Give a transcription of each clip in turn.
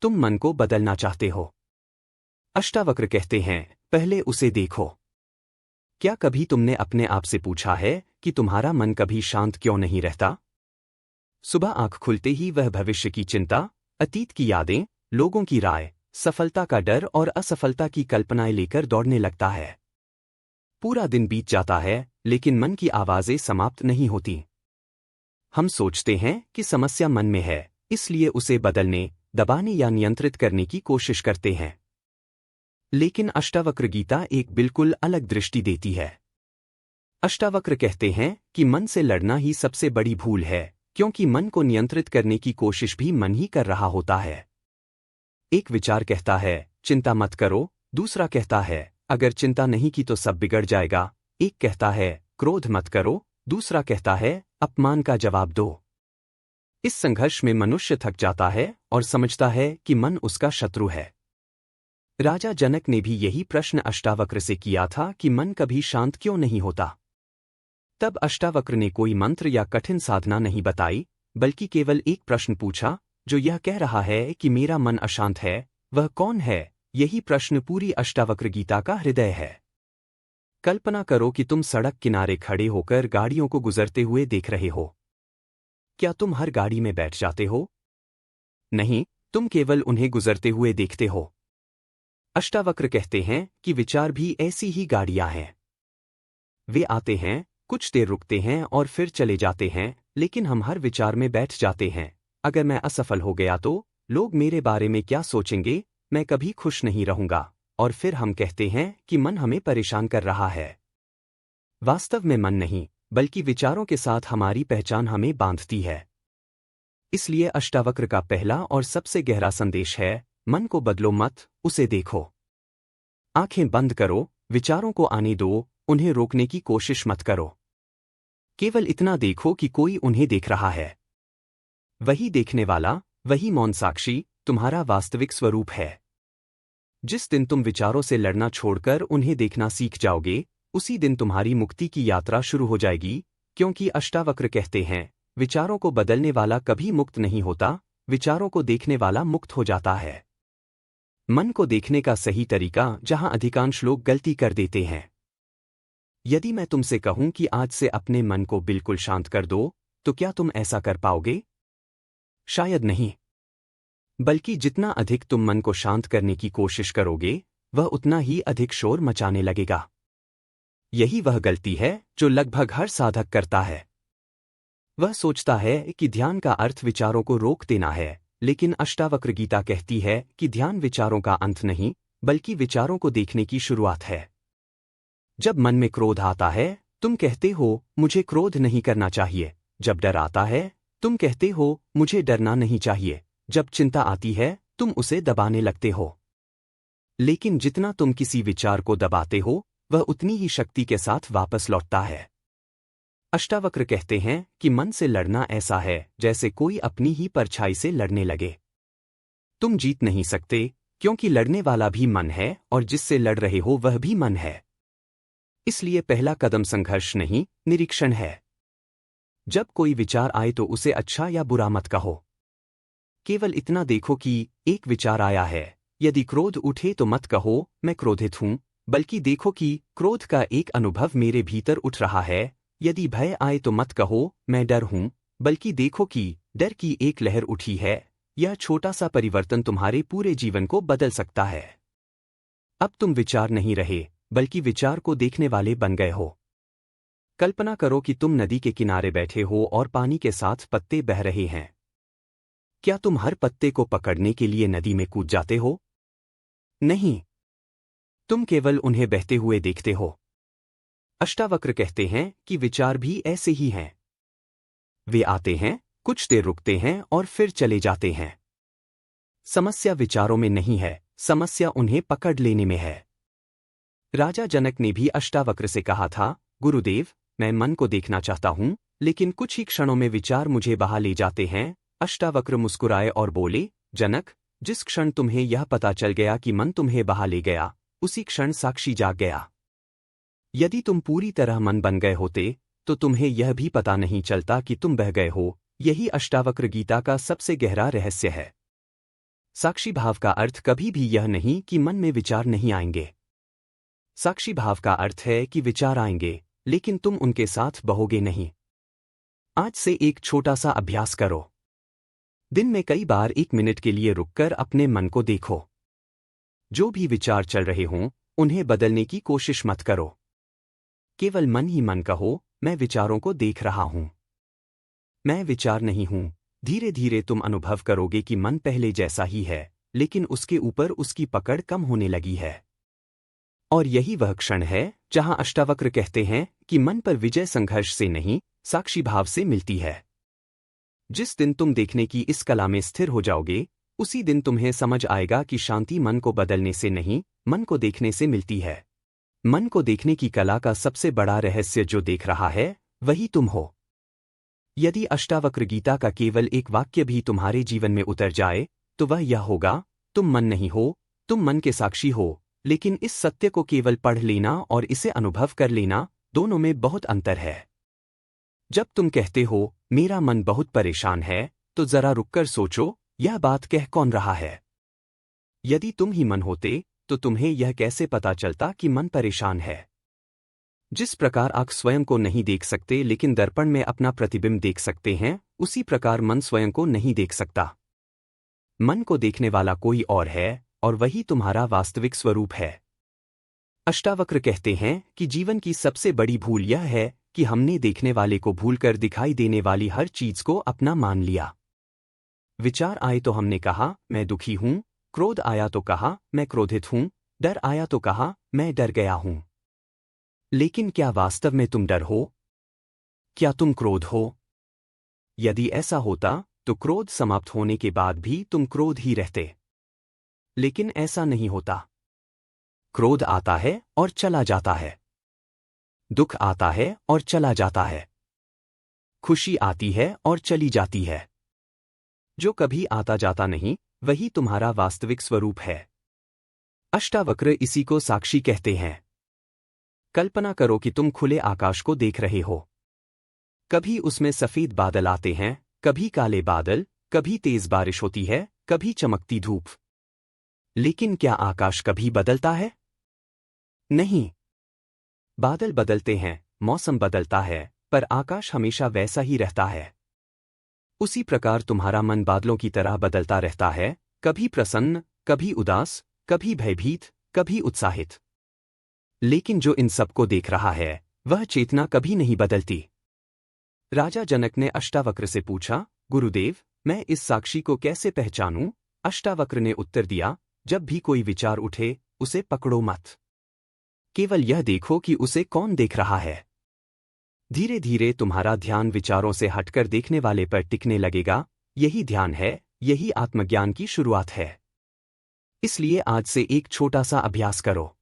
तुम मन को बदलना चाहते हो। अष्टावक्र कहते हैं, पहले उसे देखो। क्या कभी तुमने अपने आप से पूछा है कि तुम्हारा मन कभी शांत क्यों नहीं रहता? सुबह आंख खुलते ही वह भविष्य की चिंता, अतीत की यादें, लोगों की राय, सफलता का डर और असफलता की कल्पनाएं लेकर दौड़ने लगता है। पूरा दिन बीत जाता है, लेकिन मन की आवाजें समाप्त नहीं होती। हम सोचते हैं कि समस्या मन में है, इसलिए उसे बदलने, दबाने या नियंत्रित करने की कोशिश करते हैं। लेकिन अष्टावक्र गीता एक बिल्कुल अलग दृष्टि देती है। अष्टावक्र कहते हैं कि मन से लड़ना ही सबसे बड़ी भूल है, क्योंकि मन को नियंत्रित करने की कोशिश भी मन ही कर रहा होता है। एक विचार कहता है, चिंता मत करो, दूसरा कहता है, अगर चिंता नहीं की तो सब बिगड़ जाएगा। एक कहता है, क्रोध मत करो, दूसरा कहता है, अपमान का जवाब दो। इस संघर्ष में मनुष्य थक जाता है और समझता है कि मन उसका शत्रु है। राजा जनक ने भी यही प्रश्न अष्टावक्र से किया था कि मन कभी शांत क्यों नहीं होता। तब अष्टावक्र ने कोई मंत्र या कठिन साधना नहीं बताई, बल्कि केवल एक प्रश्न पूछा, जो यह कह रहा है कि मेरा मन अशांत है, वह कौन है? यही प्रश्न पूरी अष्टावक्र गीता का हृदय है। कल्पना करो कि तुम सड़क किनारे खड़े होकर गाड़ियों को गुजरते हुए देख रहे हो। क्या तुम हर गाड़ी में बैठ जाते हो? नहीं, तुम केवल उन्हें गुजरते हुए देखते हो। अष्टावक्र कहते हैं कि विचार भी ऐसी ही गाड़ियां हैं। वे आते हैं, कुछ देर रुकते हैं और फिर चले जाते हैं, लेकिन हम हर विचार में बैठ जाते हैं। अगर मैं असफल हो गया तो लोग मेरे बारे में क्या सोचेंगे? मैं कभी खुश नहीं रहूंगा। और फिर हम कहते हैं कि मन हमें परेशान कर रहा है। वास्तव में मन नहीं, बल्कि विचारों के साथ हमारी पहचान हमें बांधती है। इसलिए अष्टावक्र का पहला और सबसे गहरा संदेश है, मन को बदलो मत, उसे देखो। आंखें बंद करो, विचारों को आने दो, उन्हें रोकने की कोशिश मत करो। केवल इतना देखो कि कोई उन्हें देख रहा है। वही देखने वाला, वही मौन साक्षी, तुम्हारा वास्तविक स्वरूप है। जिस दिन तुम विचारों से लड़ना छोड़कर उन्हें देखना सीख जाओगे, उसी दिन तुम्हारी मुक्ति की यात्रा शुरू हो जाएगी, क्योंकि अष्टावक्र कहते हैं, विचारों को बदलने वाला कभी मुक्त नहीं होता, विचारों को देखने वाला मुक्त हो जाता है। मन को देखने का सही तरीका जहां अधिकांश लोग गलती कर देते हैं। यदि मैं तुमसे कहूं कि आज से अपने मन को बिल्कुल शांत कर दो, तो क्या तुम ऐसा कर पाओगे? शायद नहीं। बल्कि जितना अधिक तुम मन को शांत करने की कोशिश करोगे, वह उतना ही अधिक शोर मचाने लगेगा। यही वह गलती है जो लगभग हर साधक करता है। वह सोचता है कि ध्यान का अर्थ विचारों को रोक देना है, लेकिन अष्टावक्र गीता कहती है कि ध्यान विचारों का अंत नहीं, बल्कि विचारों को देखने की शुरुआत है। जब मन में क्रोध आता है, तुम कहते हो, मुझे क्रोध नहीं करना चाहिए। जब डर आता है, तुम कहते हो, मुझे डरना नहीं चाहिए। जब चिंता आती है, तुम उसे दबाने लगते हो। लेकिन जितना तुम किसी विचार को दबाते हो, वह उतनी ही शक्ति के साथ वापस लौटता है। अष्टावक्र कहते हैं कि मन से लड़ना ऐसा है जैसे कोई अपनी ही परछाई से लड़ने लगे। तुम जीत नहीं सकते, क्योंकि लड़ने वाला भी मन है और जिससे लड़ रहे हो वह भी मन है। इसलिए पहला कदम संघर्ष नहीं, निरीक्षण है। जब कोई विचार आए तो उसे अच्छा या बुरा मत कहो। केवल इतना देखो कि एक विचार आया है। यदि क्रोध उठे तो मत कहो, मैं क्रोधित हूं, बल्कि देखो कि क्रोध का एक अनुभव मेरे भीतर उठ रहा है। यदि भय आए तो मत कहो, मैं डर हूं, बल्कि देखो कि डर की एक लहर उठी है। यह छोटा सा परिवर्तन तुम्हारे पूरे जीवन को बदल सकता है। अब तुम विचार नहीं रहे, बल्कि विचार को देखने वाले बन गए हो। कल्पना करो कि तुम नदी के किनारे बैठे हो और पानी के साथ पत्ते बह रहे हैं। क्या तुम हर पत्ते को पकड़ने के लिए नदी में कूद जाते हो? नहीं। तुम केवल उन्हें बहते हुए देखते हो। अष्टावक्र कहते हैं कि विचार भी ऐसे ही हैं। वे आते हैं, कुछ देर रुकते हैं और फिर चले जाते हैं। समस्या विचारों में नहीं है, समस्या उन्हें पकड़ लेने में है। राजा जनक ने भी अष्टावक्र से कहा था, गुरुदेव, मैं मन को देखना चाहता हूं, लेकिन कुछ ही क्षणों में विचार मुझे बहा ले जाते हैं। अष्टावक्र मुस्कुराए और बोले, जनक, जिस क्षण तुम्हें यह पता चल गया कि मन तुम्हें बहा ले गया, उसी क्षण साक्षी जाग गया। यदि तुम पूरी तरह मन बन गए होते, तो तुम्हें यह भी पता नहीं चलता कि तुम बह गए हो। यही अष्टावक्र गीता का सबसे गहरा रहस्य है। साक्षी भाव का अर्थ कभी भी यह नहीं कि मन में विचार नहीं आएंगे। साक्षी भाव का अर्थ है कि विचार आएंगे, लेकिन तुम उनके साथ बहोगे नहीं। आज से एक छोटा सा अभ्यास करो। दिन में कई बार 1 मिनट के लिए रुककर अपने मन को देखो। जो भी विचार चल रहे हों, उन्हें बदलने की कोशिश मत करो। केवल मन ही मन कहो, मैं विचारों को देख रहा हूं। मैं विचार नहीं हूं। धीरे धीरे तुम अनुभव करोगे कि मन पहले जैसा ही है, लेकिन उसके ऊपर उसकी पकड़ कम होने लगी है। और यही वह क्षण है जहां अष्टावक्र कहते हैं कि मन पर विजय संघर्ष से नहीं, साक्षी भाव से मिलती है। जिस दिन तुम देखने की इस कला में स्थिर हो जाओगे, उसी दिन तुम्हें समझ आएगा कि शांति मन को बदलने से नहीं, मन को देखने से मिलती है। मन को देखने की कला का सबसे बड़ा रहस्य जो देख रहा है, वही तुम हो। यदि अष्टावक्र गीता का केवल एक वाक्य भी तुम्हारे जीवन में उतर जाए, तो वह यह होगा, तुम मन नहीं हो, तुम मन के साक्षी हो। लेकिन इस सत्य को केवल पढ़ लेना और इसे अनुभव कर लेना, दोनों में बहुत अंतर है। जब तुम कहते हो, मेरा मन बहुत परेशान है, तो जरा रुककर सोचो, यह बात कह कौन रहा है? यदि तुम ही मन होते, तो तुम्हें यह कैसे पता चलता कि मन परेशान है? जिस प्रकार आँख स्वयं को नहीं देख सकते लेकिन दर्पण में अपना प्रतिबिंब देख सकते हैं, उसी प्रकार मन स्वयं को नहीं देख सकता। मन को देखने वाला कोई और है, और वही तुम्हारा वास्तविक स्वरूप है। अष्टावक्र कहते हैं कि जीवन की सबसे बड़ी भूल यह है कि हमने देखने वाले को भूलकर दिखाई देने वाली हर चीज को अपना मान लिया। विचार आए तो हमने कहा, मैं दुखी हूं। क्रोध आया तो कहा, मैं क्रोधित हूं। डर आया तो कहा, मैं डर गया हूं। लेकिन क्या वास्तव में तुम डर हो? क्या तुम क्रोध हो? यदि ऐसा होता, तो क्रोध समाप्त होने के बाद भी तुम क्रोध ही रहते। लेकिन ऐसा नहीं होता। क्रोध आता है और चला जाता है। दुख आता है और चला जाता है। खुशी आती है और चली जाती है। जो कभी आता जाता नहीं, वही तुम्हारा वास्तविक स्वरूप है। अष्टावक्र इसी को साक्षी कहते हैं। कल्पना करो कि तुम खुले आकाश को देख रहे हो। कभी उसमें सफेद बादल आते हैं, कभी काले बादल, कभी तेज बारिश होती है, कभी चमकती धूप। लेकिन क्या आकाश कभी बदलता है? नहीं। बादल बदलते हैं, मौसम बदलता है, पर आकाश हमेशा वैसा ही रहता है। उसी प्रकार तुम्हारा मन बादलों की तरह बदलता रहता है, कभी प्रसन्न, कभी उदास, कभी भयभीत, कभी उत्साहित। लेकिन जो इन सबको देख रहा है, वह चेतना कभी नहीं बदलती। राजा जनक ने अष्टावक्र से पूछा, गुरुदेव, मैं इस साक्षी को कैसे पहचानूं? अष्टावक्र ने उत्तर दिया, जब भी कोई विचार उठे, उसे पकड़ो मत। केवल यह देखो कि उसे कौन देख रहा है। धीरे धीरे तुम्हारा ध्यान विचारों से हटकर देखने वाले पर टिकने लगेगा। यही ध्यान है, यही आत्मज्ञान की शुरुआत है। इसलिए आज से एक छोटा सा अभ्यास करो।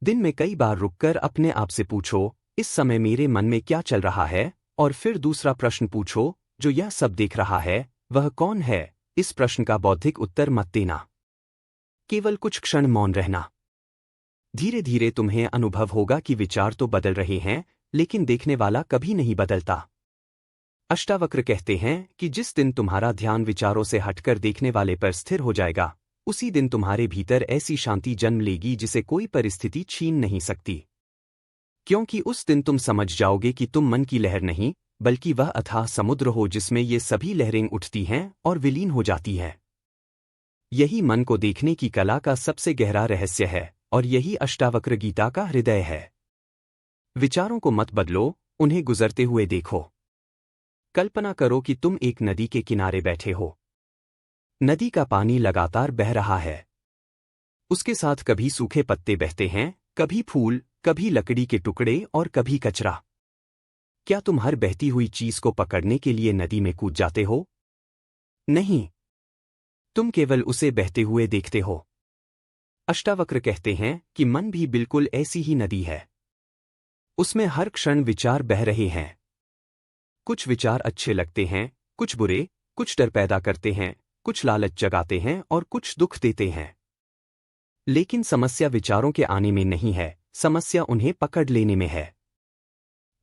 दिन में कई बार रुककर अपने आप से पूछो, इस समय मेरे मन में क्या चल रहा है? और फिर दूसरा प्रश्न पूछो, जो यह सब देख रहा है, वह कौन है? इस प्रश्न का बौद्धिक उत्तर मत देना। केवल कुछ क्षण मौन रहना। धीरे धीरे तुम्हें अनुभव होगा कि विचार तो बदल रहे हैं, लेकिन देखने वाला कभी नहीं बदलता। अष्टावक्र कहते हैं कि जिस दिन तुम्हारा ध्यान विचारों से हटकर देखने वाले पर स्थिर हो जाएगा, उसी दिन तुम्हारे भीतर ऐसी शांति जन्म लेगी जिसे कोई परिस्थिति छीन नहीं सकती। क्योंकि उस दिन तुम समझ जाओगे कि तुम मन की लहर नहीं, बल्कि वह अथाह समुद्र हो जिसमें ये सभी लहरें उठती हैं और विलीन हो जाती हैं। यही मन को देखने की कला का सबसे गहरा रहस्य है, और यही अष्टावक्र गीता का हृदय है। विचारों को मत बदलो, उन्हें गुजरते हुए देखो। कल्पना करो कि तुम एक नदी के किनारे बैठे हो। नदी का पानी लगातार बह रहा है। उसके साथ कभी सूखे पत्ते बहते हैं, कभी फूल, कभी लकड़ी के टुकड़े और कभी कचरा। क्या तुम हर बहती हुई चीज को पकड़ने के लिए नदी में कूद जाते हो? नहीं। तुम केवल उसे बहते हुए देखते हो। अष्टावक्र कहते हैं कि मन भी बिल्कुल ऐसी ही नदी है। उसमें हर क्षण विचार बह रहे हैं। कुछ विचार अच्छे लगते हैं, कुछ बुरे, कुछ डर पैदा करते हैं, कुछ लालच जगाते हैं और कुछ दुख देते हैं। लेकिन समस्या विचारों के आने में नहीं है, समस्या उन्हें पकड़ लेने में है।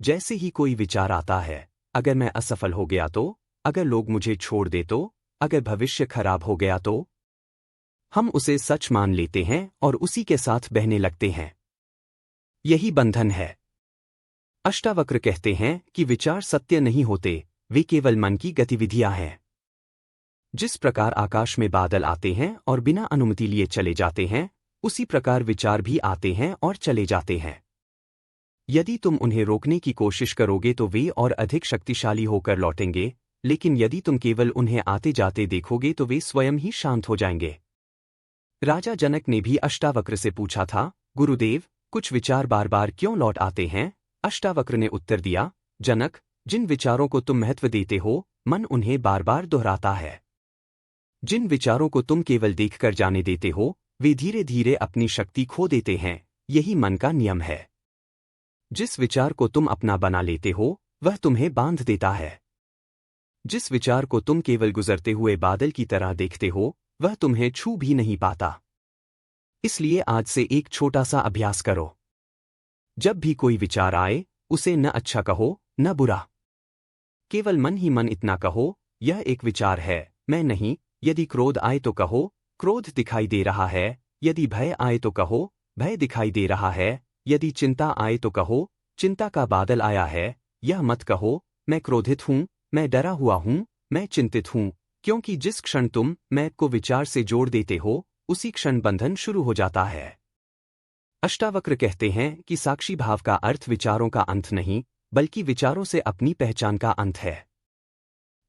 जैसे ही कोई विचार आता है, अगर मैं असफल हो गया तो, अगर लोग मुझे छोड़ दे तो, अगर भविष्य खराब हो गया तो, हम उसे सच मान लेते हैं और उसी के साथ बहने लगते हैं। यही बंधन है। अष्टावक्र कहते हैं कि विचार सत्य नहीं होते, वे केवल मन की गतिविधियां हैं। जिस प्रकार आकाश में बादल आते हैं और बिना अनुमति लिए चले जाते हैं, उसी प्रकार विचार भी आते हैं और चले जाते हैं। यदि तुम उन्हें रोकने की कोशिश करोगे तो वे और अधिक शक्तिशाली होकर लौटेंगे, लेकिन यदि तुम केवल उन्हें आते जाते देखोगे तो वे स्वयं ही शांत हो जाएंगे। राजा जनक ने भी अष्टावक्र से पूछा था, गुरुदेव, कुछ विचार बार बार क्यों लौट आते हैं? अष्टावक्र ने उत्तर दिया, जनक, जिन विचारों को तुम महत्व देते हो, मन उन्हें बार बार दोहराता है। जिन विचारों को तुम केवल देखकर जाने देते हो, वे धीरे धीरे अपनी शक्ति खो देते हैं। यही मन का नियम है। जिस विचार को तुम अपना बना लेते हो, वह तुम्हें बांध देता है। जिस विचार को तुम केवल गुजरते हुए बादल की तरह देखते हो, वह तुम्हें छू भी नहीं पाता। इसलिए आज से एक छोटा सा अभ्यास करो। जब भी कोई विचार आए, उसे न अच्छा कहो, न बुरा। केवल मन ही मन इतना कहो, यह एक विचार है, मैं नहीं। यदि क्रोध आए तो कहो, क्रोध दिखाई दे रहा है। यदि भय आए तो कहो, भय दिखाई दे रहा है। यदि चिंता आए तो कहो, चिंता का बादल आया है। यह मत कहो, मैं क्रोधित हूं, मैं डरा हुआ हूं, मैं चिंतित हूं, क्योंकि जिस क्षण तुम मैं को विचार से जोड़ देते हो, उसी क्षण बंधन शुरू हो जाता है। अष्टावक्र कहते हैं कि साक्षी भाव का अर्थ विचारों का अंत नहीं, बल्कि विचारों से अपनी पहचान का अंत है।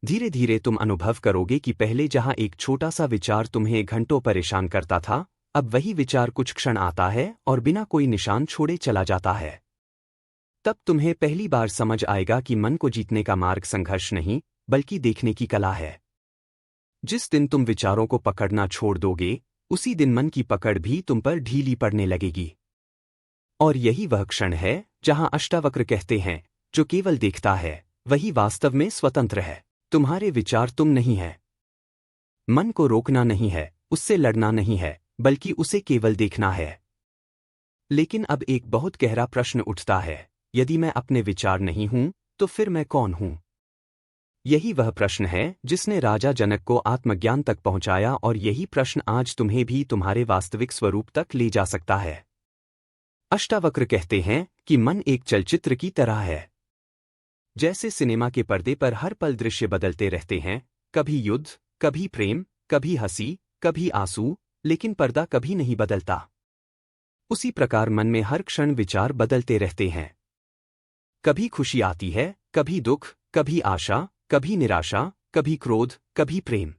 धीरे धीरे तुम अनुभव करोगे कि पहले जहां एक छोटा सा विचार तुम्हें घंटों परेशान करता था, अब वही विचार कुछ क्षण आता है और बिना कोई निशान छोड़े चला जाता है। तब तुम्हें पहली बार समझ आएगा कि मन को जीतने का मार्ग संघर्ष नहीं, बल्कि देखने की कला है। जिस दिन तुम विचारों को पकड़ना छोड़ दोगे, उसी दिन मन की पकड़ भी तुम पर ढीली पड़ने लगेगी। और यही वह क्षण है जहां अष्टावक्र कहते हैं, जो केवल देखता है, वही वास्तव में स्वतंत्र है। तुम्हारे विचार तुम नहीं है। मन को रोकना नहीं है, उससे लड़ना नहीं है, बल्कि उसे केवल देखना है। लेकिन अब एक बहुत गहरा प्रश्न उठता है, यदि मैं अपने विचार नहीं हूं, तो फिर मैं कौन हूं? यही वह प्रश्न है जिसने राजा जनक को आत्मज्ञान तक पहुंचाया, और यही प्रश्न आज तुम्हें भी तुम्हारे वास्तविक स्वरूप तक ले जा सकता है। अष्टावक्र कहते हैं कि मन एक चलचित्र की तरह है। जैसे सिनेमा के पर्दे पर हर पल दृश्य बदलते रहते हैं, कभी युद्ध, कभी प्रेम, कभी हंसी, कभी आंसू, लेकिन पर्दा कभी नहीं बदलता। उसी प्रकार मन में हर क्षण विचार बदलते रहते हैं। कभी खुशी आती है, कभी दुख, कभी आशा, कभी निराशा, कभी क्रोध, कभी प्रेम।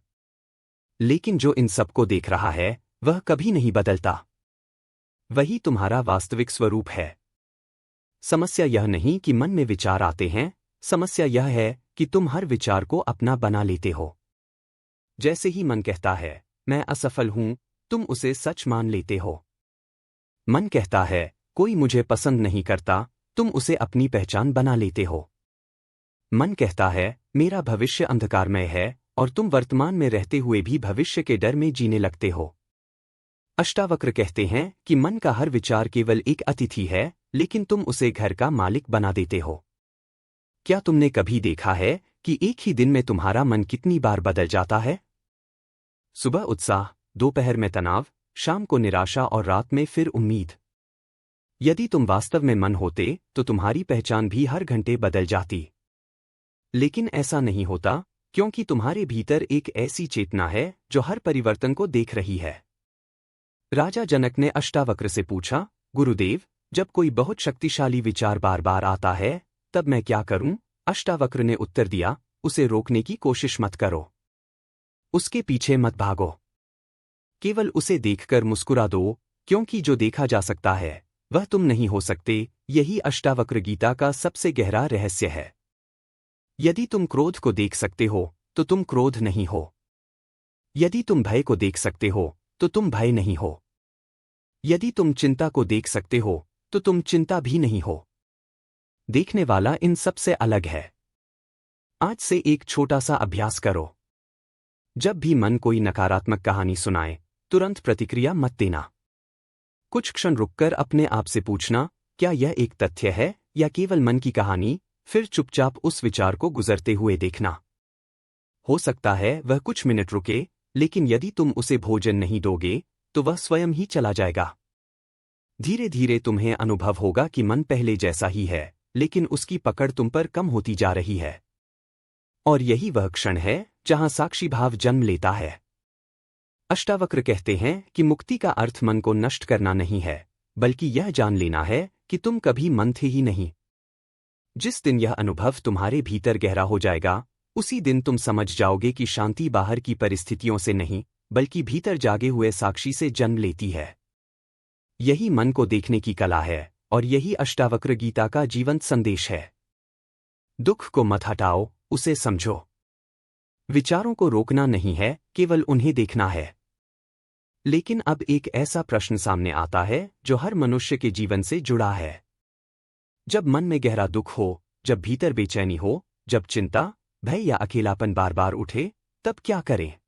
लेकिन जो इन सबको देख रहा है, वह कभी नहीं बदलता। वही तुम्हारा वास्तविक स्वरूप है। समस्या यह नहीं कि मन में विचार आते हैं, समस्या यह है कि तुम हर विचार को अपना बना लेते हो। जैसे ही मन कहता है, मैं असफल हूं, तुम उसे सच मान लेते हो। मन कहता है, कोई मुझे पसंद नहीं करता, तुम उसे अपनी पहचान बना लेते हो। मन कहता है, मेरा भविष्य अंधकारमय है, और तुम वर्तमान में रहते हुए भी भविष्य के डर में जीने लगते हो। अष्टावक्र कहते हैं कि मन का हर विचार केवल एक अतिथि है, लेकिन तुम उसे घर का मालिक बना देते हो। क्या तुमने कभी देखा है कि एक ही दिन में तुम्हारा मन कितनी बार बदल जाता है? सुबह उत्साह, दोपहर में तनाव, शाम को निराशा और रात में फिर उम्मीद। यदि तुम वास्तव में मन होते, तो तुम्हारी पहचान भी हर घंटे बदल जाती। लेकिन ऐसा नहीं होता, क्योंकि तुम्हारे भीतर एक ऐसी चेतना है जो हर परिवर्तन को देख रही है। राजा जनक ने अष्टावक्र से पूछा, गुरुदेव, जब कोई बहुत शक्तिशाली विचार बार बार आता है, तब मैं क्या करूं? अष्टावक्र ने उत्तर दिया, उसे रोकने की कोशिश मत करो। उसके पीछे मत भागो। केवल उसे देखकर मुस्कुरा दो, क्योंकि जो देखा जा सकता है, वह तुम नहीं हो सकते। यही अष्टावक्र गीता का सबसे गहरा रहस्य है। यदि तुम क्रोध को देख सकते हो, तो तुम क्रोध नहीं हो। यदि तुम भय को देख सकते हो, तो तुम भय नहीं हो। यदि तुम चिंता को देख सकते हो, तो तुम चिंता भी नहीं हो। देखने वाला इन सबसे अलग है। आज से एक छोटा सा अभ्यास करो। जब भी मन कोई नकारात्मक कहानी सुनाए, तुरंत प्रतिक्रिया मत देना। कुछ क्षण रुककर अपने आप से पूछना, क्या यह एक तथ्य है या केवल मन की कहानी? फिर चुपचाप उस विचार को गुजरते हुए देखना। हो सकता है वह कुछ मिनट रुके, लेकिन यदि तुम उसे भोजन नहीं दोगे तो वह स्वयं ही चला जाएगा। धीरे धीरे तुम्हें अनुभव होगा कि मन पहले जैसा ही है, लेकिन उसकी पकड़ तुम पर कम होती जा रही है। और यही वह क्षण है जहां साक्षी भाव जन्म लेता है। अष्टावक्र कहते हैं कि मुक्ति का अर्थ मन को नष्ट करना नहीं है, बल्कि यह जान लेना है कि तुम कभी मन थे ही नहीं। जिस दिन यह अनुभव तुम्हारे भीतर गहरा हो जाएगा, उसी दिन तुम समझ जाओगे कि शांति बाहर की परिस्थितियों से नहीं, बल्कि भीतर जागे हुए साक्षी से जन्म लेती है। यही मन को देखने की कला है, और यही अष्टावक्र गीता का जीवंत संदेश है। दुख को मत हटाओ, उसे समझो। विचारों को रोकना नहीं है, केवल उन्हें देखना है। लेकिन अब एक ऐसा प्रश्न सामने आता है जो हर मनुष्य के जीवन से जुड़ा है। जब मन में गहरा दुख हो, जब भीतर बेचैनी हो, जब चिंता, भय या अकेलापन बार बार उठे, तब क्या करें?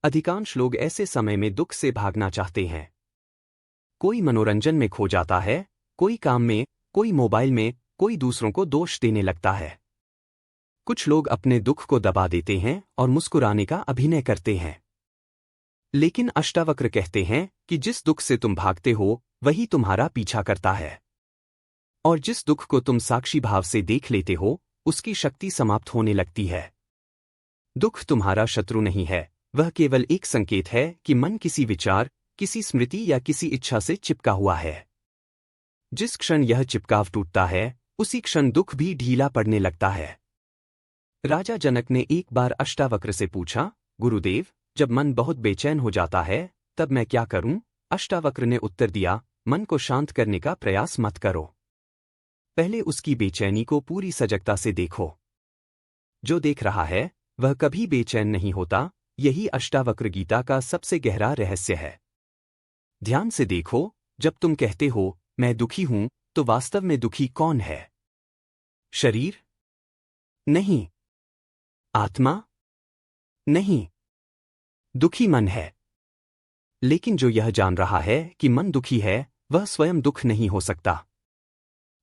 अधिकांश लोग ऐसे समय में दुख से भागना चाहते हैं। कोई मनोरंजन में खो जाता है, कोई काम में, कोई मोबाइल में, कोई दूसरों को दोष देने लगता है। कुछ लोग अपने दुख को दबा देते हैं और मुस्कुराने का अभिनय करते हैं। लेकिन अष्टावक्र कहते हैं कि जिस दुख से तुम भागते हो, वही तुम्हारा पीछा करता है। और जिस दुख को तुम साक्षी भाव से देख लेते हो, उसकी शक्ति समाप्त होने लगती है। दुख तुम्हारा शत्रु नहीं है, वह केवल एक संकेत है कि मन किसी विचार, किसी स्मृति या किसी इच्छा से चिपका हुआ है। जिस क्षण यह चिपकाव टूटता है, उसी क्षण दुख भी ढीला पड़ने लगता है। राजा जनक ने एक बार अष्टावक्र से पूछा, गुरुदेव, जब मन बहुत बेचैन हो जाता है, तब मैं क्या करूं? अष्टावक्र ने उत्तर दिया, मन को शांत करने का प्रयास मत करो। पहले उसकी बेचैनी को पूरी सजगता से देखो। जो देख रहा है, वह कभी बेचैन नहीं होता। यही अष्टावक्र गीता का सबसे गहरा रहस्य है। ध्यान से देखो, जब तुम कहते हो, मैं दुखी हूं, तो वास्तव में दुखी कौन है? शरीर? नहीं। आत्मा? नहीं। दुखी मन है। लेकिन जो यह जान रहा है कि मन दुखी है, वह स्वयं दुख नहीं हो सकता।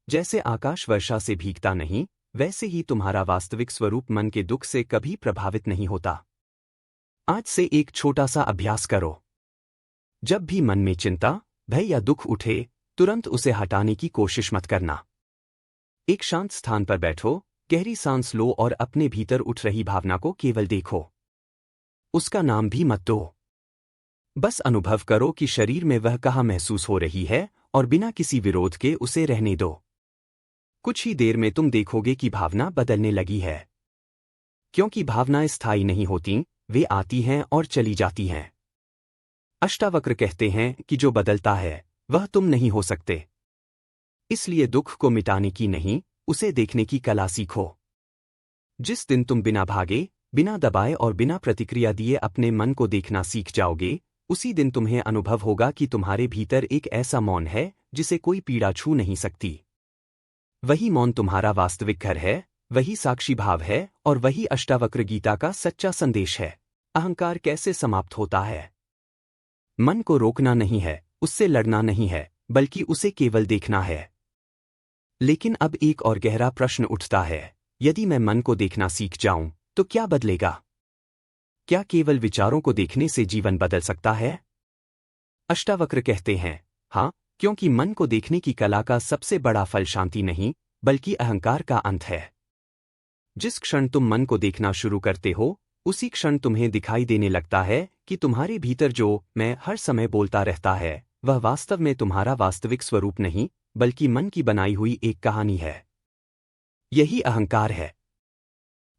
जैसे आकाश वर्षा से भीगता नहीं, वैसे ही तुम्हारा वास्तविक स्वरूप मन के दुख से कभी प्रभावित नहीं होता। आज से एक छोटा सा अभ्यास करो। जब भी मन में चिंता, भय या दुख उठे, तुरंत उसे हटाने की कोशिश मत करना। एक शांत स्थान पर बैठो, गहरी सांस लो और अपने भीतर उठ रही भावना को केवल देखो। उसका नाम भी मत दो। बस अनुभव करो कि शरीर में वह कहाँ महसूस हो रही है और बिना किसी विरोध के उसे रहने दो। कुछ ही देर में तुम देखोगे कि भावना बदलने लगी है। क्योंकि भावनाएं स्थायी नहीं होती, वे आती हैं और चली जाती हैं। अष्टावक्र कहते हैं कि जो बदलता है, वह तुम नहीं हो सकते। इसलिए दुख को मिटाने की नहीं, उसे देखने की कला सीखो। जिस दिन तुम बिना भागे, बिना दबाए और बिना प्रतिक्रिया दिए अपने मन को देखना सीख जाओगे, उसी दिन तुम्हें अनुभव होगा कि तुम्हारे भीतर एक ऐसा मौन है जिसे कोई पीड़ा छू नहीं सकती। वही मौन तुम्हारा वास्तविक घर है, वही साक्षी भाव है और वही अष्टावक्र गीता का सच्चा संदेश है। अहंकार कैसे समाप्त होता है? मन को रोकना नहीं है, उससे लड़ना नहीं है, बल्कि उसे केवल देखना है। लेकिन अब एक और गहरा प्रश्न उठता है, यदि मैं मन को देखना सीख जाऊं, तो क्या बदलेगा? क्या केवल विचारों को देखने से जीवन बदल सकता है? अष्टावक्र कहते हैं, हाँ, क्योंकि मन को देखने की कला का सबसे बड़ा फल शांति नहीं, बल्कि अहंकार का अंत है। जिस क्षण तुम मन को देखना शुरू करते हो, उसी क्षण तुम्हें दिखाई देने लगता है कि तुम्हारे भीतर जो मैं हर समय बोलता रहता है, वह वास्तव में तुम्हारा वास्तविक स्वरूप नहीं, बल्कि मन की बनाई हुई एक कहानी है। यही अहंकार है।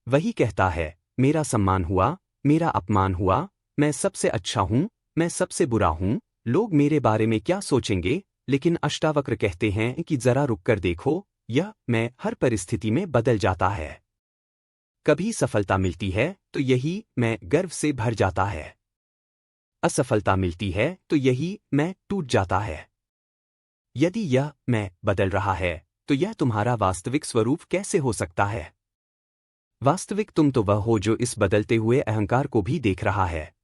वही कहता है, मेरा सम्मान हुआ, मेरा अपमान हुआ, मैं सबसे अच्छा हूं, मैं सबसे बुरा हूं, लोग मेरे बारे में क्या सोचेंगे? लेकिन अष्टावक्र कहते हैं कि जरा रुककर देखो, यह मैं हर परिस्थिति में बदल जाता है। कभी सफलता मिलती है तो यही मैं गर्व से भर जाता है। असफलता मिलती है तो यही मैं टूट जाता है। यदि यह मैं बदल रहा है, तो यह तुम्हारा वास्तविक स्वरूप कैसे हो सकता है? वास्तविक तुम तो वह हो जो इस बदलते हुए अहंकार को भी देख रहा है।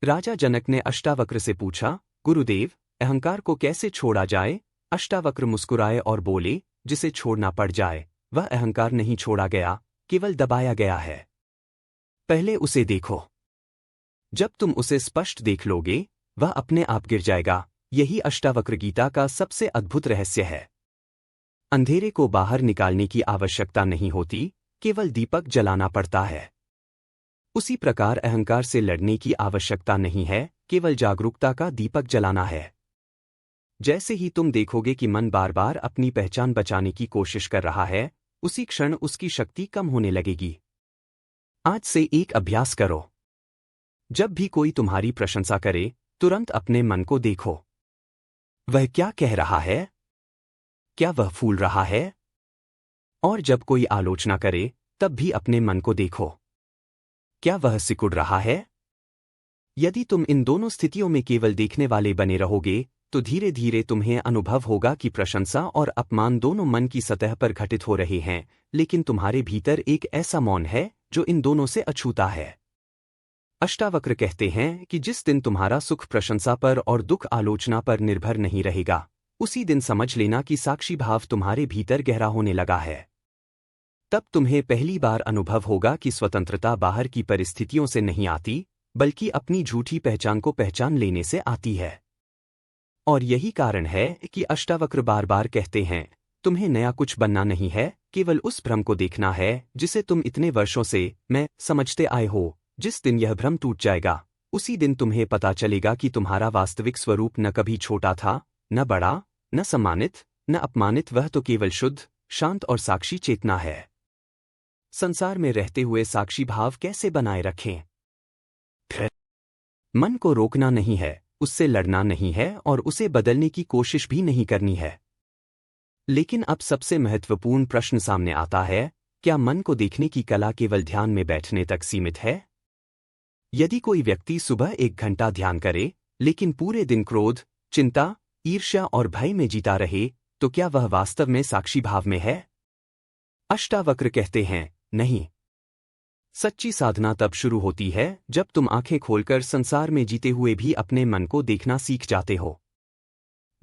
राजा जनक ने अष्टावक्र से पूछा, गुरुदेव, अहंकार को कैसे छोड़ा जाए? अष्टावक्र मुस्कुराए और बोले, जिसे छोड़ना पड़ जाए, वह अहंकार नहीं छोड़ा गया, केवल दबाया गया है। पहले उसे देखो। जब तुम उसे स्पष्ट देख लोगे, वह अपने आप गिर जाएगा। यही अष्टावक्र गीता का सबसे अद्भुत रहस्य है। अंधेरे को बाहर निकालने की आवश्यकता नहीं होती, केवल दीपक जलाना पड़ता है। उसी प्रकार अहंकार से लड़ने की आवश्यकता नहीं है, केवल जागरूकता का दीपक जलाना है। जैसे ही तुम देखोगे कि मन बार बार अपनी पहचान बचाने की कोशिश कर रहा है, उसी क्षण उसकी शक्ति कम होने लगेगी। आज से एक अभ्यास करो। जब भी कोई तुम्हारी प्रशंसा करे, तुरंत अपने मन को देखो। वह क्या कह रहा है? क्या वह फूल रहा है? और जब कोई आलोचना करे, तब भी अपने मन को देखो। क्या वह सिकुड़ रहा है? यदि तुम इन दोनों स्थितियों में केवल देखने वाले बने रहोगे, तो धीरे धीरे तुम्हें अनुभव होगा कि प्रशंसा और अपमान दोनों मन की सतह पर घटित हो रहे हैं, लेकिन तुम्हारे भीतर एक ऐसा मौन है जो इन दोनों से अछूता है। अष्टावक्र कहते हैं कि जिस दिन तुम्हारा सुख प्रशंसा पर और दुख आलोचना पर निर्भर नहीं रहेगा, उसी दिन समझ लेना कि साक्षी भाव तुम्हारे भीतर गहरा होने लगा है। तब तुम्हें पहली बार अनुभव होगा कि स्वतंत्रता बाहर की परिस्थितियों से नहीं आती, बल्कि अपनी झूठी पहचान को पहचान लेने से आती है। और यही कारण है कि अष्टावक्र बार बार कहते हैं, तुम्हें नया कुछ बनना नहीं है, केवल उस भ्रम को देखना है जिसे तुम इतने वर्षों से मैं समझते आए हो। जिस दिन यह भ्रम टूट जाएगा, उसी दिन तुम्हें पता चलेगा कि तुम्हारा वास्तविक स्वरूप न कभी छोटा था, न बड़ा, न सम्मानित, न अपमानित, वह तो केवल शुद्ध, शांत और साक्षी चेतना है। संसार में रहते हुए साक्षी भाव कैसे बनाए रखें? मन को रोकना नहीं है, उससे लड़ना नहीं है और उसे बदलने की कोशिश भी नहीं करनी है। लेकिन अब सबसे महत्वपूर्ण प्रश्न सामने आता है, क्या मन को देखने की कला केवल ध्यान में बैठने तक सीमित है? यदि कोई व्यक्ति सुबह 1 घंटा ध्यान करे, लेकिन पूरे दिन क्रोध, चिंता, ईर्ष्या और भय में जीता रहे, तो क्या वह वास्तव में साक्षी भाव में है? अष्टावक्र कहते हैं, नहीं। सच्ची साधना तब शुरू होती है जब तुम आंखें खोलकर संसार में जीते हुए भी अपने मन को देखना सीख जाते हो।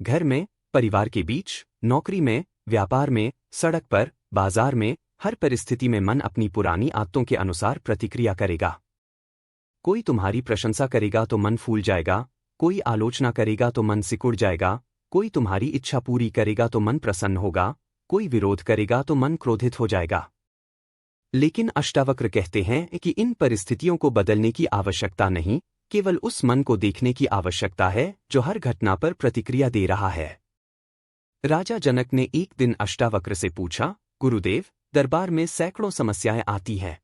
घर में, परिवार के बीच, नौकरी में, व्यापार में, सड़क पर, बाजार में, हर परिस्थिति में मन अपनी पुरानी आदतों के अनुसार प्रतिक्रिया करेगा। कोई तुम्हारी प्रशंसा करेगा तो मन फूल जाएगा, कोई आलोचना करेगा तो मन सिकुड़ जाएगा, कोई तुम्हारी इच्छा पूरी करेगा तो मन प्रसन्न होगा, कोई विरोध करेगा तो मन क्रोधित हो जाएगा। लेकिन अष्टावक्र कहते हैं कि इन परिस्थितियों को बदलने की आवश्यकता नहीं, केवल उस मन को देखने की आवश्यकता है जो हर घटना पर प्रतिक्रिया दे रहा है। राजा जनक ने एक दिन अष्टावक्र से पूछा, गुरुदेव, दरबार में सैकड़ों समस्याएं आती हैं।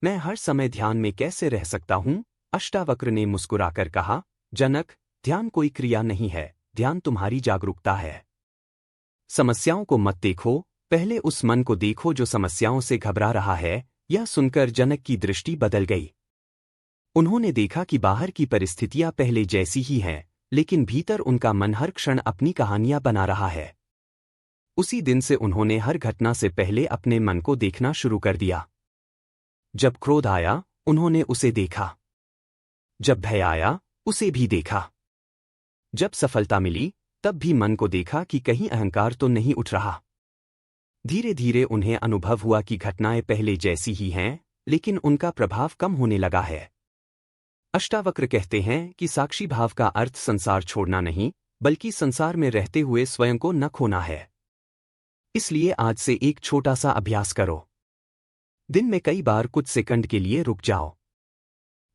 मैं हर समय ध्यान में कैसे रह सकता हूं? अष्टावक्र ने मुस्कुराकर कहा, जनक, ध्यान कोई क्रिया नहीं है, ध्यान तुम्हारी जागरूकता है। समस्याओं को मत देखो, पहले उस मन को देखो जो समस्याओं से घबरा रहा है। यह सुनकर जनक की दृष्टि बदल गई। उन्होंने देखा कि बाहर की परिस्थितियां पहले जैसी ही हैं, लेकिन भीतर उनका मन हर क्षण अपनी कहानियां बना रहा है। उसी दिन से उन्होंने हर घटना से पहले अपने मन को देखना शुरू कर दिया। जब क्रोध आया, उन्होंने उसे देखा। जब भय आया, उसे भी देखा। जब सफलता मिली, तब भी मन को देखा कि कहीं अहंकार तो नहीं उठ रहा। धीरे धीरे उन्हें अनुभव हुआ कि घटनाएं पहले जैसी ही हैं, लेकिन उनका प्रभाव कम होने लगा है। अष्टावक्र कहते हैं कि साक्षी भाव का अर्थ संसार छोड़ना नहीं, बल्कि संसार में रहते हुए स्वयं को न खोना है। इसलिए आज से एक छोटा सा अभ्यास करो। दिन में कई बार कुछ सेकंड के लिए रुक जाओ।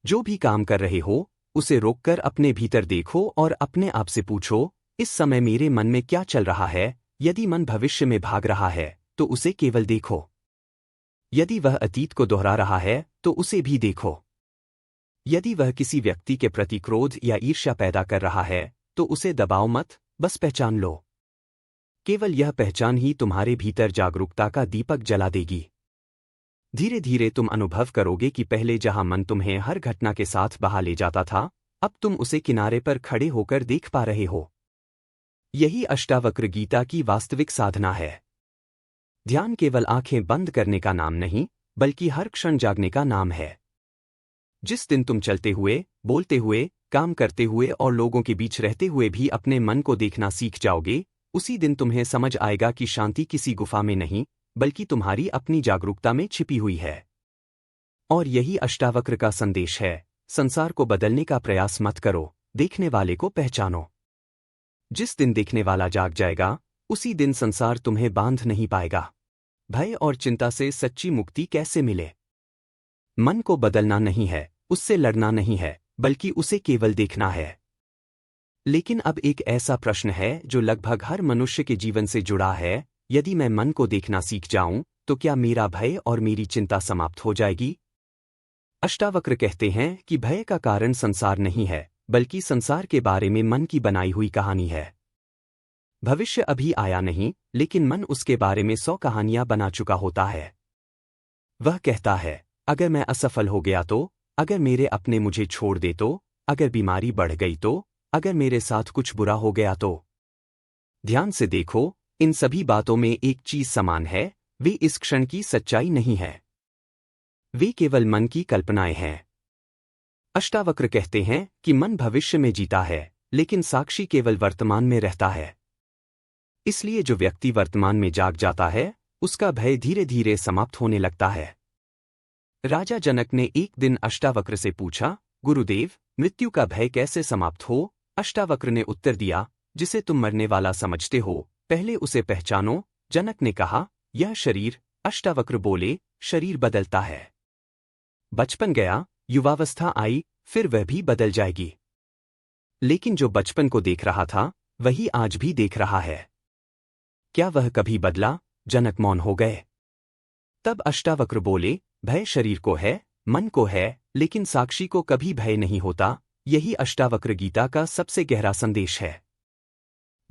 जो भी काम कर रहे हो, उसे रोककर अपने भीतर देखो और अपने आप से पूछो, इस समय मेरे मन में क्या चल रहा है? यदि मन भविष्य में भाग रहा है, तो उसे केवल देखो। यदि वह अतीत को दोहरा रहा है, तो उसे भी देखो। यदि वह किसी व्यक्ति के प्रति क्रोध या ईर्ष्या पैदा कर रहा है, तो उसे दबाओ मत, बस पहचान लो। केवल यह पहचान ही तुम्हारे भीतर जागरूकता का दीपक जला देगी। धीरे धीरे तुम अनुभव करोगे कि पहले जहां मन तुम्हें हर घटना के साथ बहा ले जाता था, अब तुम उसे किनारे पर खड़े होकर देख पा रहे हो। यही अष्टावक्र गीता की वास्तविक साधना है। ध्यान केवल आंखें बंद करने का नाम नहीं, बल्कि हर क्षण जागने का नाम है। जिस दिन तुम चलते हुए, बोलते हुए, काम करते हुए और लोगों के बीच रहते हुए भी अपने मन को देखना सीख जाओगे, उसी दिन तुम्हें समझ आएगा कि शांति किसी गुफा में नहीं, बल्कि तुम्हारी अपनी जागरूकता में छिपी हुई है। और यही अष्टावक्र का संदेश है, संसार को बदलने का प्रयास मत करो, देखने वाले को पहचानो। जिस दिन देखने वाला जाग जाएगा, उसी दिन संसार तुम्हें बांध नहीं पाएगा। भय और चिंता से सच्ची मुक्ति कैसे मिले? मन को बदलना नहीं है, उससे लड़ना नहीं है, बल्कि उसे केवल देखना है। लेकिन अब एक ऐसा प्रश्न है जो लगभग हर मनुष्य के जीवन से जुड़ा है, यदि मैं मन को देखना सीख जाऊं, तो क्या मेरा भय और मेरी चिंता समाप्त हो जाएगी? अष्टावक्र कहते हैं कि भय का कारण संसार नहीं है, बल्कि संसार के बारे में मन की बनाई हुई कहानी है। भविष्य अभी आया नहीं, लेकिन मन उसके बारे में 100 कहानियां बना चुका होता है। वह कहता है, अगर मैं असफल हो गया तो, अगर मेरे अपने मुझे छोड़ दे तो, अगर बीमारी बढ़ गई तो, अगर मेरे साथ कुछ बुरा हो गया तो। ध्यान से देखो, इन सभी बातों में एक चीज समान है, वे इस क्षण की सच्चाई नहीं है। वे केवल मन की कल्पनाएं हैं। अष्टावक्र कहते हैं कि मन भविष्य में जीता है, लेकिन साक्षी केवल वर्तमान में रहता है। इसलिए जो व्यक्ति वर्तमान में जाग जाता है, उसका भय धीरे धीरे समाप्त होने लगता है। राजा जनक ने एक दिन अष्टावक्र से पूछा, गुरुदेव, मृत्यु का भय कैसे समाप्त हो? अष्टावक्र ने उत्तर दिया, जिसे तुम मरने वाला समझते हो, पहले उसे पहचानो। जनक ने कहा, यह शरीर। अष्टावक्र बोले, शरीर बदलता है। बचपन गया, युवावस्था आई, फिर वह भी बदल जाएगी। लेकिन जो बचपन को देख रहा था, वही आज भी देख रहा है। क्या वह कभी बदला? जनक मौन हो गए। तब अष्टावक्र बोले, भय शरीर को है, मन को है, लेकिन साक्षी को कभी भय नहीं होता। यही अष्टावक्र गीता का सबसे गहरा संदेश है।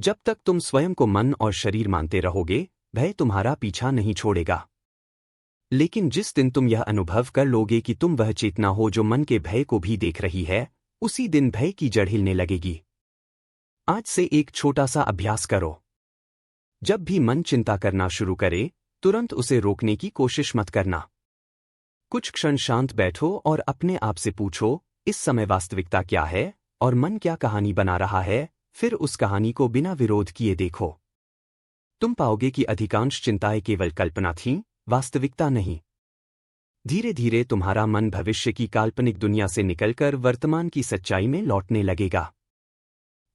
जब तक तुम स्वयं को मन और शरीर मानते रहोगे, भय तुम्हारा पीछा नहीं छोड़ेगा। लेकिन जिस दिन तुम यह अनुभव कर लोगे कि तुम वह चेतना हो जो मन के भय को भी देख रही है, उसी दिन भय की जड़ हिलने लगेगी। आज से एक छोटा सा अभ्यास करो। जब भी मन चिंता करना शुरू करे, तुरंत उसे रोकने की कोशिश मत करना। कुछ क्षण शांत बैठो और अपने आप से पूछो, इस समय वास्तविकता क्या है और मन क्या कहानी बना रहा है? फिर उस कहानी को बिना विरोध किए देखो। तुम पाओगे कि अधिकांश चिंताएं केवल कल्पना थीं, वास्तविकता नहीं। धीरे धीरे तुम्हारा मन भविष्य की काल्पनिक दुनिया से निकलकर वर्तमान की सच्चाई में लौटने लगेगा।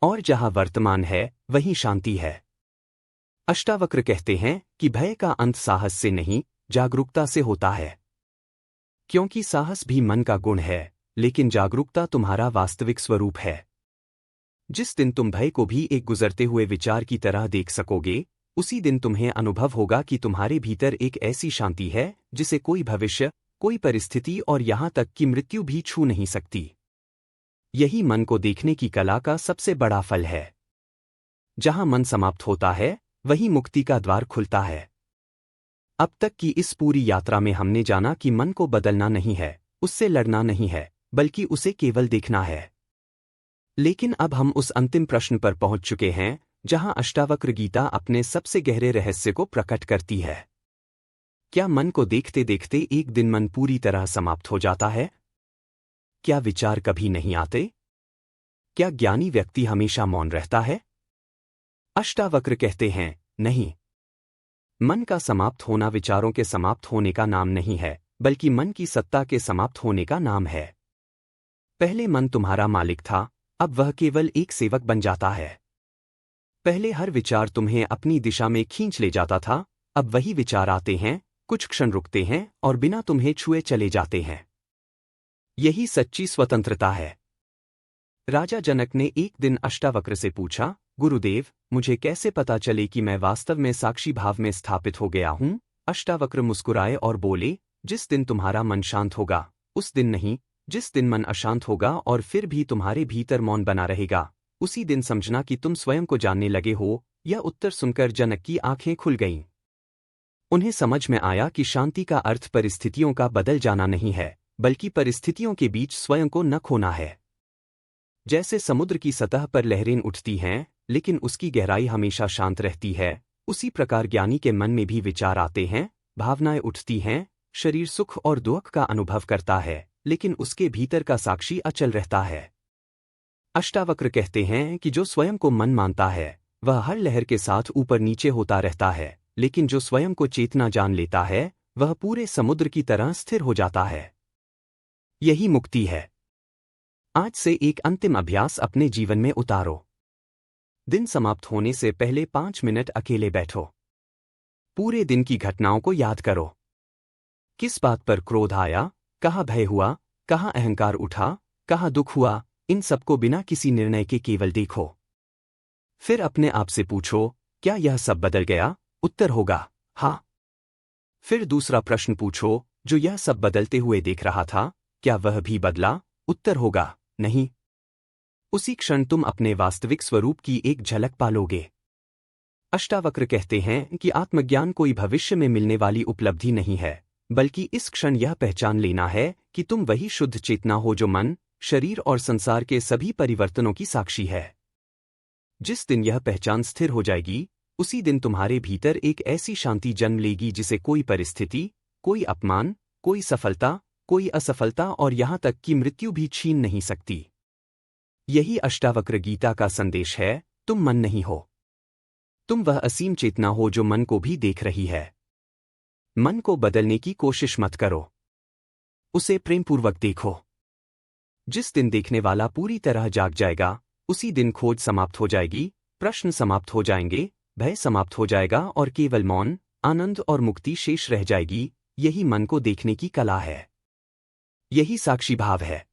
और जहां वर्तमान है, वहीं शांति है। अष्टावक्र कहते हैं कि भय का अंत साहस से नहीं, जागरूकता से होता है। क्योंकि साहस भी मन का गुण है, लेकिन जागरूकता तुम्हारा वास्तविक स्वरूप है। जिस दिन तुम भय को भी एक गुजरते हुए विचार की तरह देख सकोगे, उसी दिन तुम्हें अनुभव होगा कि तुम्हारे भीतर एक ऐसी शांति है जिसे कोई भविष्य, कोई परिस्थिति और यहां तक कि मृत्यु भी छू नहीं सकती। यही मन को देखने की कला का सबसे बड़ा फल है। जहां मन समाप्त होता है, वही मुक्ति का द्वार खुलता है। अब तक की इस पूरी यात्रा में हमने जाना कि मन को बदलना नहीं है, उससे लड़ना नहीं है, बल्कि उसे केवल देखना है। लेकिन अब हम उस अंतिम प्रश्न पर पहुंच चुके हैं, जहां अष्टावक्र गीता अपने सबसे गहरे रहस्य को प्रकट करती है। क्या मन को देखते देखते एक दिन मन पूरी तरह समाप्त हो जाता है? क्या विचार कभी नहीं आते? क्या ज्ञानी व्यक्ति हमेशा मौन रहता है? अष्टावक्र कहते हैं, नहीं। मन का समाप्त होना विचारों के समाप्त होने का नाम नहीं है, बल्कि मन की सत्ता के समाप्त होने का नाम है। पहले मन तुम्हारा मालिक था, अब वह केवल एक सेवक बन जाता है। पहले हर विचार तुम्हें अपनी दिशा में खींच ले जाता था, अब वही विचार आते हैं, कुछ क्षण रुकते हैं और बिना तुम्हें छुए चले जाते हैं। यही सच्ची स्वतंत्रता है। राजा जनक ने एक दिन अष्टावक्र से पूछा, गुरुदेव, मुझे कैसे पता चले कि मैं वास्तव में साक्षी भाव में स्थापित हो गया हूं? अष्टावक्र मुस्कुराए और बोले, जिस दिन तुम्हारा मन शांत होगा, उस दिन नहीं, जिस दिन मन अशांत होगा और फिर भी तुम्हारे भीतर मौन बना रहेगा, उसी दिन समझना कि तुम स्वयं को जानने लगे हो। यह उत्तर सुनकर जनक की आंखें खुल गईं। उन्हें समझ में आया कि शांति का अर्थ परिस्थितियों का बदल जाना नहीं है, बल्कि परिस्थितियों के बीच स्वयं को न खोना है। जैसे समुद्र की सतह पर लहरें उठती हैं, लेकिन उसकी गहराई हमेशा शांत रहती है, उसी प्रकार ज्ञानी के मन में भी विचार आते हैं, भावनाएं उठती हैं, शरीर सुख और दुख का अनुभव करता है, लेकिन उसके भीतर का साक्षी अचल रहता है। अष्टावक्र कहते हैं कि जो स्वयं को मन मानता है, वह हर लहर के साथ ऊपर नीचे होता रहता है, लेकिन जो स्वयं को चेतना जान लेता है, वह पूरे समुद्र की तरह स्थिर हो जाता है। यही मुक्ति है। आज से एक अंतिम अभ्यास अपने जीवन में उतारो। दिन समाप्त होने से पहले 5 मिनट अकेले बैठो। पूरे दिन की घटनाओं को याद करो। किस बात पर क्रोध आया, कहाँ भय हुआ, कहाँ अहंकार उठा, कहाँ दुख हुआ, इन सबको बिना किसी निर्णय के केवल देखो। फिर अपने आप से पूछो, क्या यह सब बदल गया? उत्तर होगा हाँ। फिर दूसरा प्रश्न पूछो, जो यह सब बदलते हुए देख रहा था, क्या वह भी बदला? उत्तर होगा नहीं। उसी क्षण तुम अपने वास्तविक स्वरूप की एक झलक पालोगे। अष्टावक्र कहते हैं कि आत्मज्ञान कोई भविष्य में मिलने वाली उपलब्धि नहीं है, बल्कि इस क्षण यह पहचान लेना है कि तुम वही शुद्ध चेतना हो जो मन, शरीर और संसार के सभी परिवर्तनों की साक्षी है। जिस दिन यह पहचान स्थिर हो जाएगी, उसी दिन तुम्हारे भीतर एक ऐसी शांति जन्म लेगी जिसे कोई परिस्थिति, कोई अपमान, कोई सफलता, कोई असफलता और यहां तक कि मृत्यु भी छीन नहीं सकती। यही अष्टावक्र गीता का संदेश है, तुम मन नहीं हो। तुम वह असीम चेतना हो जो मन को भी देख रही है। मन को बदलने की कोशिश मत करो, उसे प्रेमपूर्वक देखो। जिस दिन देखने वाला पूरी तरह जाग जाएगा, उसी दिन खोज समाप्त हो जाएगी, प्रश्न समाप्त हो जाएंगे, भय समाप्त हो जाएगा और केवल मौन, आनंद और मुक्ति शेष रह जाएगी। यही मन को देखने की कला है। यही साक्षी भाव है।